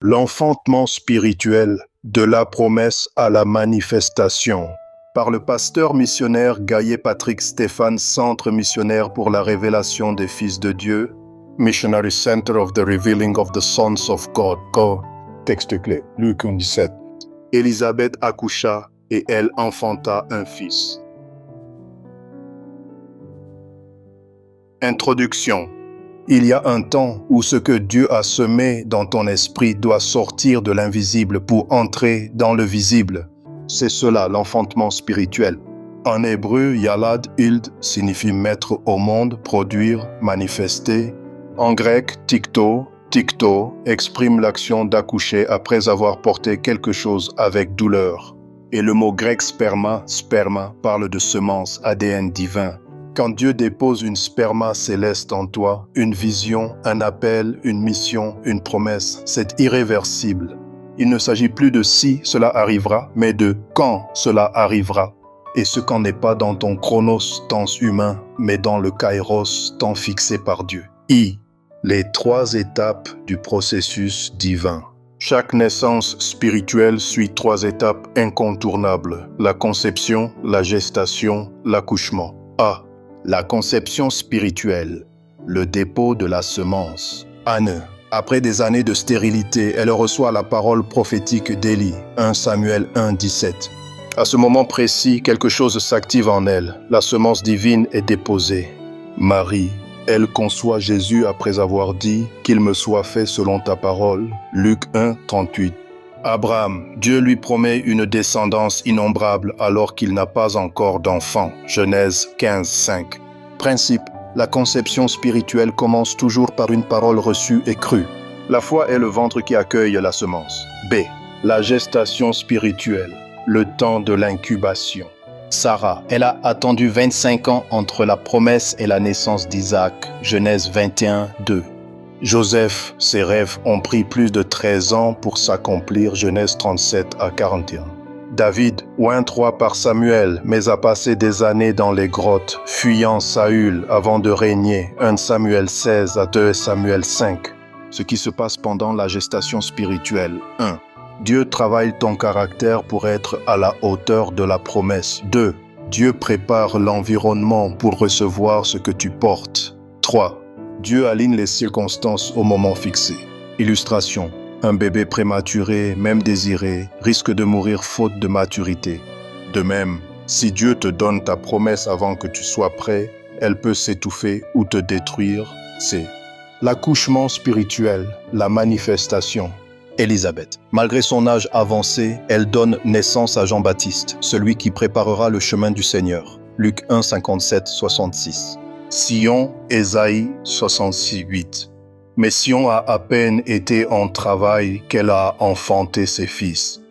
L'enfantement spirituel de la promesse à la manifestation. Par le pasteur missionnaire Gaillet Patrick Stéphane, Centre missionnaire pour la révélation des fils de Dieu, Missionary Center of the Revealing of the Sons of God. Texte clé, Luc 17. Élisabeth accoucha et elle enfanta un fils. Introduction. Il y a un temps où ce que Dieu a semé dans ton esprit doit sortir de l'invisible pour entrer dans le visible. C'est cela l'enfantement spirituel. En hébreu, Yalad Ild signifie mettre au monde, produire, manifester. En grec, tikto exprime l'action d'accoucher après avoir porté quelque chose avec douleur. Et le mot grec sperma parle de semence, ADN divin. Quand Dieu dépose une sperma céleste en toi, une vision, un appel, une mission, une promesse, c'est irréversible. Il ne s'agit plus de si cela arrivera, mais de quand cela arrivera. Et ce quand n'est pas dans ton chronos, temps humain, mais dans le kairos, temps fixé par Dieu. Les 3 étapes du processus divin. Chaque naissance spirituelle suit 3 étapes incontournables. La conception, la gestation, l'accouchement. La conception spirituelle, le dépôt de la semence. Anne, après des années de stérilité, elle reçoit la parole prophétique d'Élie, 1 Samuel 1, 17. À ce moment précis, quelque chose s'active en elle. La semence divine est déposée. Marie, elle conçoit Jésus après avoir dit « Qu'il me soit fait selon ta parole » Luc 1, 38. Abraham, Dieu lui promet une descendance innombrable alors qu'il n'a pas encore d'enfant. Genèse 15, 5. Principe, la conception spirituelle commence toujours par une parole reçue et crue. La foi est le ventre qui accueille la semence. La gestation spirituelle, le temps de l'incubation. Sarah, elle a attendu 25 ans entre la promesse et la naissance d'Isaac. Genèse 21, 2. Joseph, ses rêves ont pris plus de 13 ans pour s'accomplir, Genèse 37 à 41. David, oint roi par Samuel, mais a passé des années dans les grottes, fuyant Saül avant de régner, 1 Samuel 16 à 2 Samuel 5. Ce qui se passe pendant la gestation spirituelle. 1. Dieu travaille ton caractère pour être à la hauteur de la promesse. 2. Dieu prépare l'environnement pour recevoir ce que tu portes. 3. Dieu aligne les circonstances au moment fixé. Illustration. Un bébé prématuré, même désiré, risque de mourir faute de maturité. De même, si Dieu te donne ta promesse avant que tu sois prêt, elle peut s'étouffer ou te détruire. C'est l'accouchement spirituel, la manifestation. Élisabeth. Malgré son âge avancé, elle donne naissance à Jean-Baptiste, celui qui préparera le chemin du Seigneur. Luc 1, 57, 66. Sion, Ésaïe 66, 8. Mais Sion a à peine été en travail qu'elle a enfanté ses fils.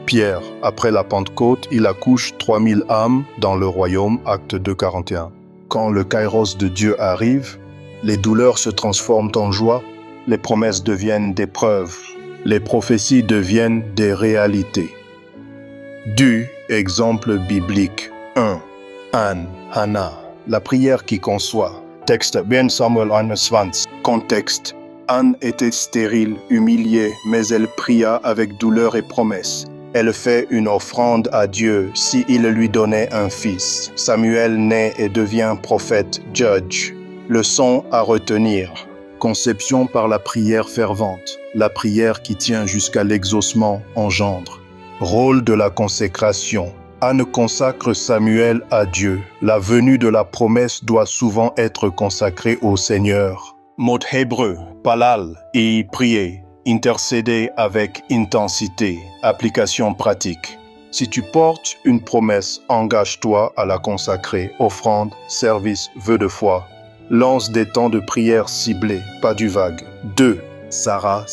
Pierre, après la Pentecôte, il accouche 3000 âmes dans le royaume, Acte 2, 41. Quand le kairos de Dieu arrive, les douleurs se transforment en joie, les promesses deviennent des preuves, les prophéties deviennent des réalités. Exemple biblique. 1. Anne, Hannah, la prière qui conçoit. Texte, 1 Samuel 21. Contexte, Anne était stérile, humiliée, mais elle pria avec douleur et promesse. Elle fait une offrande à Dieu si il lui donnait un fils. Samuel naît et devient prophète, Judge. Leçon à retenir. Conception par la prière fervente. La prière qui tient jusqu'à l'exaucement engendre. Rôle de la consécration. Anne consacre Samuel à Dieu. La venue de la promesse doit souvent être consacrée au Seigneur. Mot hébreu, palal, et prier, intercéder avec intensité. Application pratique. Si tu portes une promesse, engage-toi à la consacrer. Offrande, service, vœu de foi. Lance des temps de prière ciblés, pas du vague. 2. Sarah,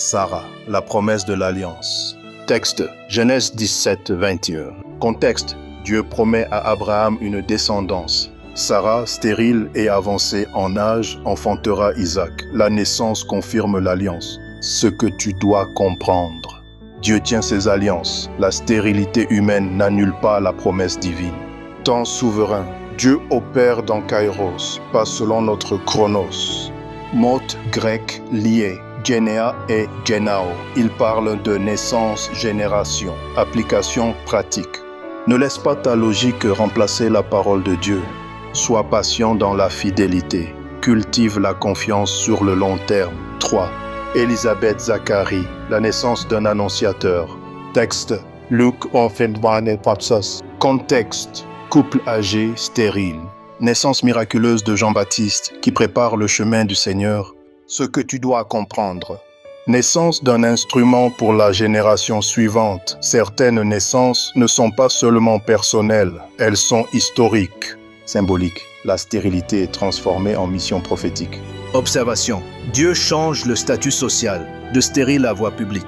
la promesse de l'alliance. Texte, Genèse 17, 21. Contexte, Dieu promet à Abraham une descendance. Sarah, stérile et avancée en âge, enfantera Isaac. La naissance confirme l'alliance. Ce que tu dois comprendre. Dieu tient ses alliances. La stérilité humaine n'annule pas la promesse divine. Temps souverain. Dieu opère dans Kairos, pas selon notre chronos. Mot grec lié, généa et génao. Il parle de naissance, génération, application pratique. Ne laisse pas ta logique remplacer la parole de Dieu. Sois patient dans la fidélité. Cultive la confiance sur le long terme. 3. Élisabeth Zacharie, la naissance d'un annonciateur. Texte. Luc Orphan et Papsos. Contexte. Couple âgé, stérile. Naissance miraculeuse de Jean-Baptiste qui prépare le chemin du Seigneur. Ce que tu dois comprendre. Naissance d'un instrument pour la génération suivante. Certaines naissances ne sont pas seulement personnelles, elles sont historiques. Symbolique. La stérilité est transformée en mission prophétique. Observation. Dieu change le statut social, de stérile à voie publique.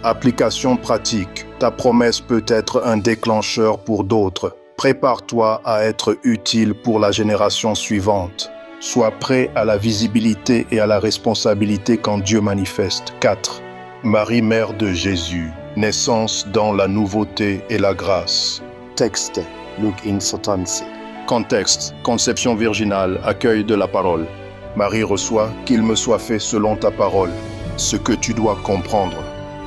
Application pratique. Ta promesse peut être un déclencheur pour d'autres. Prépare-toi à être utile pour la génération suivante. Sois prêt à la visibilité et à la responsabilité quand Dieu manifeste. 4. Marie, mère de Jésus. Naissance dans la nouveauté et la grâce. Texte. Luc Insotansi. Contexte. Conception virginale. Accueil de la parole. Marie reçoit qu'il me soit fait selon ta parole. Ce que tu dois comprendre.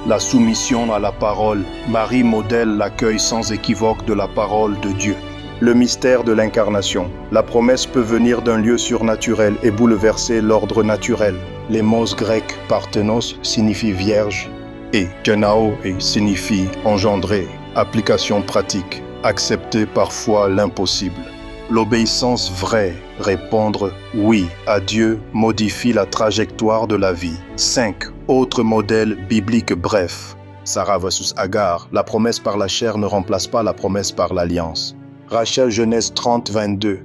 La soumission à la parole. Marie modèle l'accueil sans équivoque de la parole de Dieu. Le mystère de l'incarnation. La promesse peut venir d'un lieu surnaturel et bouleverser l'ordre naturel. Les mots grecs parthenos signifient vierge et genao signifie engendrer. Application pratique. Accepter parfois l'impossible. L'obéissance vraie, répondre oui à Dieu modifie la trajectoire de la vie. 5. Autre modèle biblique bref. Sarah versus Agar. La promesse par la chair ne remplace pas la promesse par l'alliance. Rachel, Genèse 30, 22.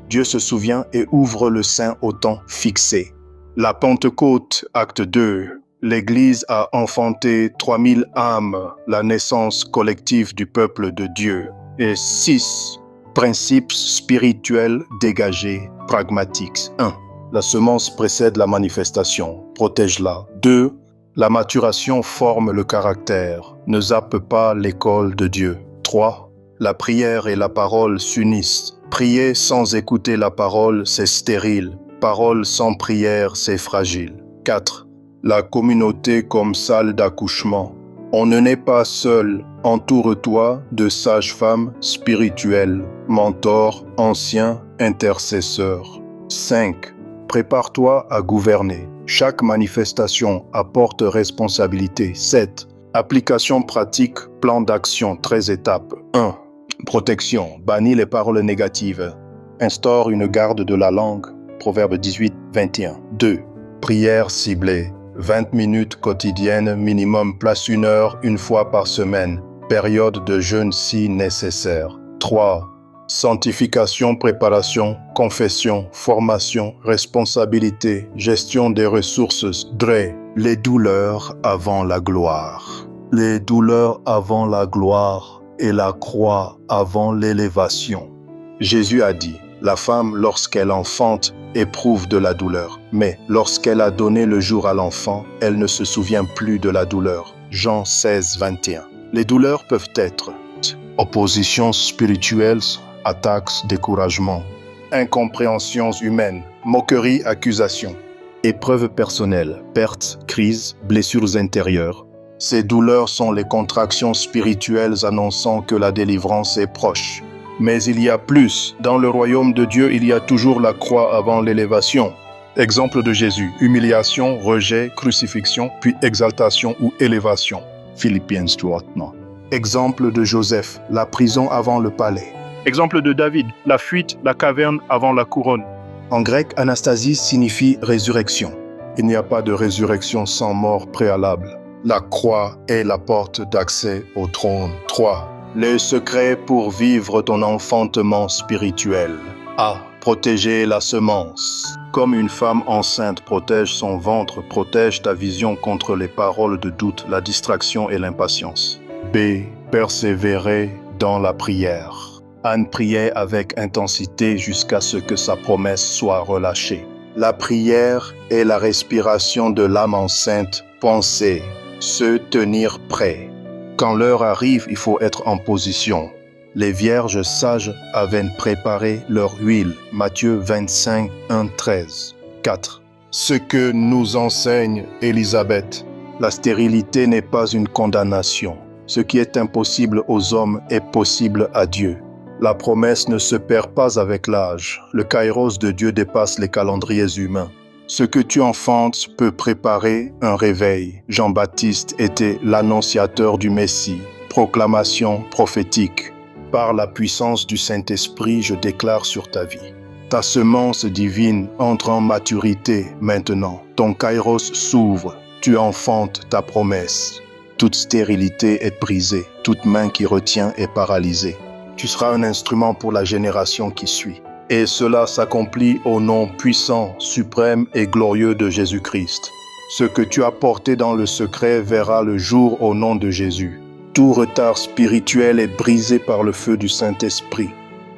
Dieu se souvient et ouvre le sein au temps fixé. La Pentecôte, acte 2. L'Église a enfanté 3000 âmes, la naissance collective du peuple de Dieu. Et 6. Principes spirituels dégagés, pragmatiques. 1. La semence précède la manifestation, protège-la. 2. La maturation forme le caractère, ne zappe pas l'école de Dieu. 3. La prière et la parole s'unissent. Prier sans écouter la parole, c'est stérile. Parole sans prière, c'est fragile. 4. La communauté comme salle d'accouchement. On ne naît pas seul. Entoure-toi de sages-femmes spirituelles, mentors, anciens, intercesseurs. 5. Prépare-toi à gouverner. Chaque manifestation apporte responsabilité. 7. Application pratique, plan d'action, 13 étapes. 1. Protection, bannis les paroles négatives. Instaure une garde de la langue. Proverbe 18, 21. 2. Prière ciblée. 20 minutes quotidiennes, minimum place 1 heure une fois par semaine. Période de jeûne si nécessaire. 3. Sanctification, préparation, confession, formation, responsabilité, gestion des ressources. DRE. Les douleurs avant la gloire. Les douleurs avant la gloire et la croix avant l'élévation. Jésus a dit, la femme, lorsqu'elle enfante, éprouve de la douleur. Mais lorsqu'elle a donné le jour à l'enfant, elle ne se souvient plus de la douleur. Jean 16, 21. Les douleurs peuvent être oppositions spirituelles, attaques, découragement, incompréhensions humaines, moqueries, accusations, épreuves personnelles, pertes, crises, blessures intérieures. Ces douleurs sont les contractions spirituelles annonçant que la délivrance est proche. Mais il y a plus. Dans le royaume de Dieu, il y a toujours la croix avant l'élévation. Exemple de Jésus, humiliation, rejet, crucifixion, puis exaltation ou élévation. Philippiens 3:9. Exemple de Joseph, la prison avant le palais. Exemple de David, la fuite, la caverne avant la couronne. En grec, anastasis signifie résurrection. Il n'y a pas de résurrection sans mort préalable. La croix est la porte d'accès au trône. 3. Les secrets pour vivre ton enfantement spirituel. A. Protéger la semence. Comme une femme enceinte protège son ventre, protège ta vision contre les paroles de doute, la distraction et l'impatience. B. Persévérer dans la prière. Anne priait avec intensité jusqu'à ce que sa promesse soit relâchée. La prière est la respiration de l'âme enceinte. Penser, se tenir prêt. Quand l'heure arrive, il faut être en position. Les vierges sages avaient préparé leur huile. Matthieu 25, 1, 13. 4. Ce que nous enseigne Élisabeth, la stérilité n'est pas une condamnation. Ce qui est impossible aux hommes est possible à Dieu. La promesse ne se perd pas avec l'âge. Le kairos de Dieu dépasse les calendriers humains. Ce que tu enfantes peut préparer un réveil. Jean-Baptiste était l'annonciateur du Messie. Proclamation prophétique. Par la puissance du Saint-Esprit, je déclare sur ta vie. Ta semence divine entre en maturité maintenant. Ton kairos s'ouvre. Tu enfantes ta promesse. Toute stérilité est brisée. Toute main qui retient est paralysée. Tu seras un instrument pour la génération qui suit. Et cela s'accomplit au nom puissant, suprême et glorieux de Jésus-Christ. Ce que tu as porté dans le secret verra le jour au nom de Jésus. Tout retard spirituel est brisé par le feu du Saint-Esprit.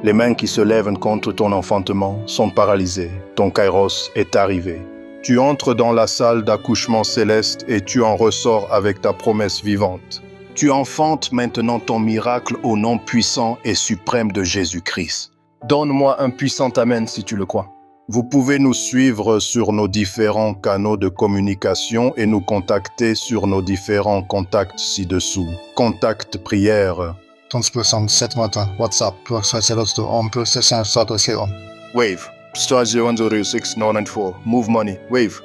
Les mains qui se lèvent contre ton enfantement sont paralysées. Ton kairos est arrivé. Tu entres dans la salle d'accouchement céleste et tu en ressors avec ta promesse vivante. Tu enfantes maintenant ton miracle au nom puissant et suprême de Jésus-Christ. Donne-moi un puissant amen si tu le crois. Vous pouvez nous suivre sur nos différents canaux de communication et nous contacter sur nos différents contacts ci-dessous. Contact prière. 30% matin, WhatsApp, +702 on +707 Wave. *0106994. Move money. Wave.